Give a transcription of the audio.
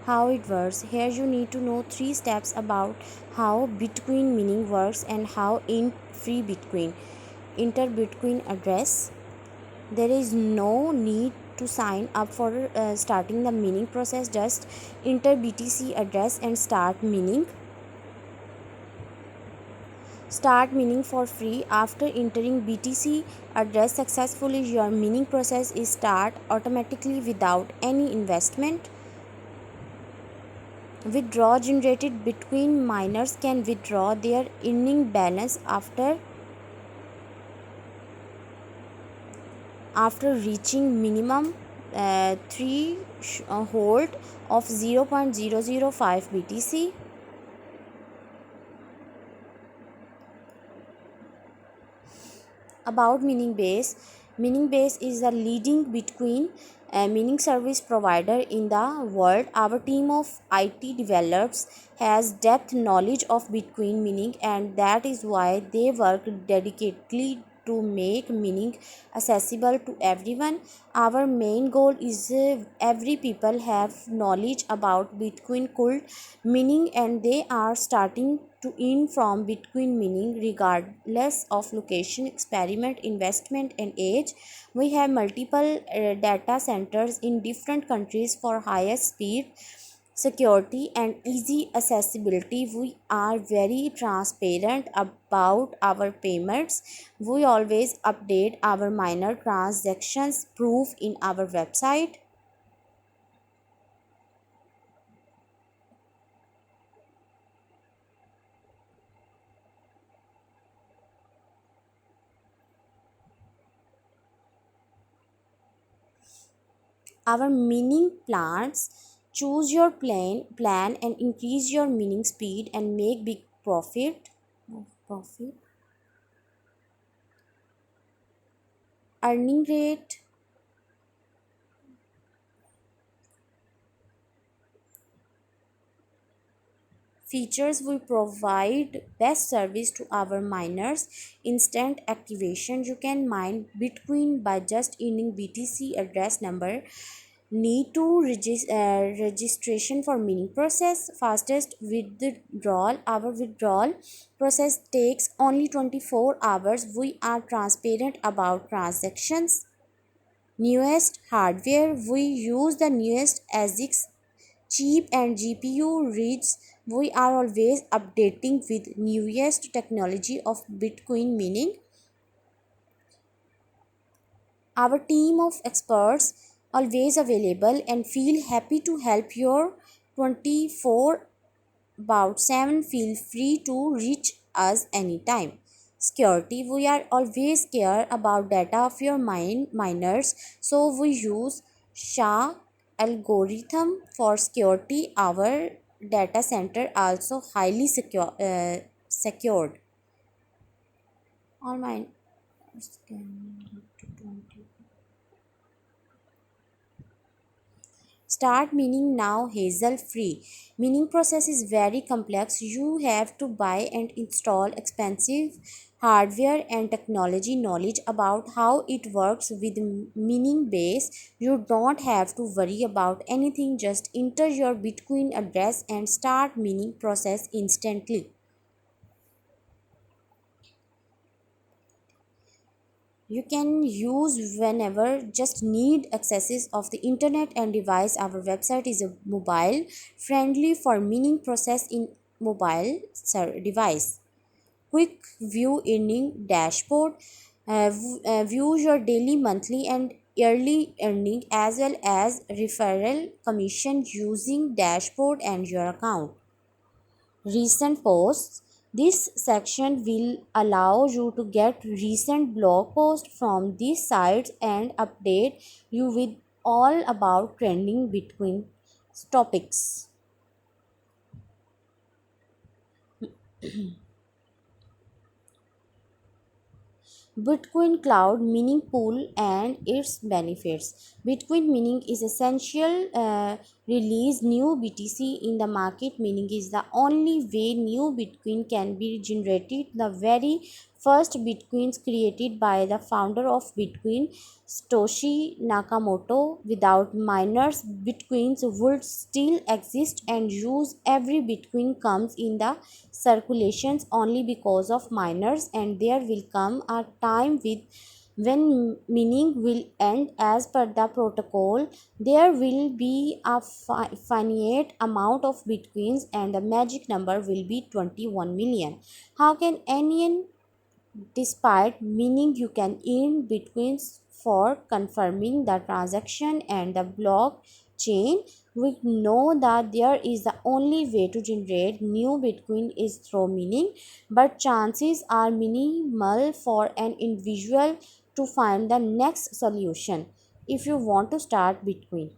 how it works. Here you need to know 3 steps about how Bitcoin mining works and how in free Bitcoin. Enter Bitcoin address. There is no need to sign up for starting the mining process. Just enter BTC address and start mining. Start mining for free. After entering BTC address successfully, your mining process is start automatically without any investment. Withdraw generated Bitcoin. Miners can withdraw their earning balance after reaching minimum threshold of 0.005 BTC. About Miningbase is the leading Bitcoin mining service provider in the world. Our team of IT developers has depth knowledge of Bitcoin mining, and that is why they work dedicatedly to make mining accessible to everyone. Our main goal is every people have knowledge about Bitcoin cult mining, and they are starting to earn from Bitcoin mining regardless of location, experiment, investment, and age. We have multiple data centers in different countries for highest speed, security, and easy accessibility. We are very transparent about our payments. We always update our minor transactions proof in our website. Our mining plans. Choose your plan and increase your mining speed and make big profit. Earning rate. Features. We provide best service to our miners. Instant activation. You can mine Bitcoin by just entering BTC address number. Need to registration for mining process. Fastest withdrawal. Our withdrawal process takes only 24 hours. We are transparent about transactions. Newest hardware. We use the newest ASICs cheap and GPU rich. We are always updating with newest technology of Bitcoin mining. Our team of experts always available and feel happy to help your 24 about 7. Feel free to reach us anytime. Security. We are always care about data of your miners, so we use SHA algorithm for security. Our data center also highly secured. All miners can start mining now hassle free. Mining process is very complex. You have to buy and install expensive hardware and technology knowledge about how it works with mining base. You don't have to worry about anything. Just enter your Bitcoin address and start mining process instantly. You can use whenever just need access of the internet and device. Our website is a mobile friendly for mining process in mobile device. Quick view earning dashboard. View your daily, monthly, and yearly earning as well as referral commission using dashboard and your account. Recent posts. This section will allow you to get recent blog posts from these sites and update you with all about trending Bitcoin topics. Bitcoin Cloud Mining Pool and its benefits. Bitcoin mining is essential. Release new BTC in the market. Mining is the only way new Bitcoin can be generated. The very first Bitcoins created by the founder of Bitcoin, Satoshi Nakamoto. Without miners, Bitcoins would still exist and use. Every Bitcoin comes in the circulations only because of miners, and there will come a time with when mining will end. As per the protocol, there will be a finite amount of bitcoins and the magic number will be 21 million. How can anyone despite meaning you can earn bitcoins for confirming the transaction and the blockchain? We know that there is the only way to generate new bitcoin is through mining, but chances are minimal for an individual to find the next solution. If you want to start bitcoin,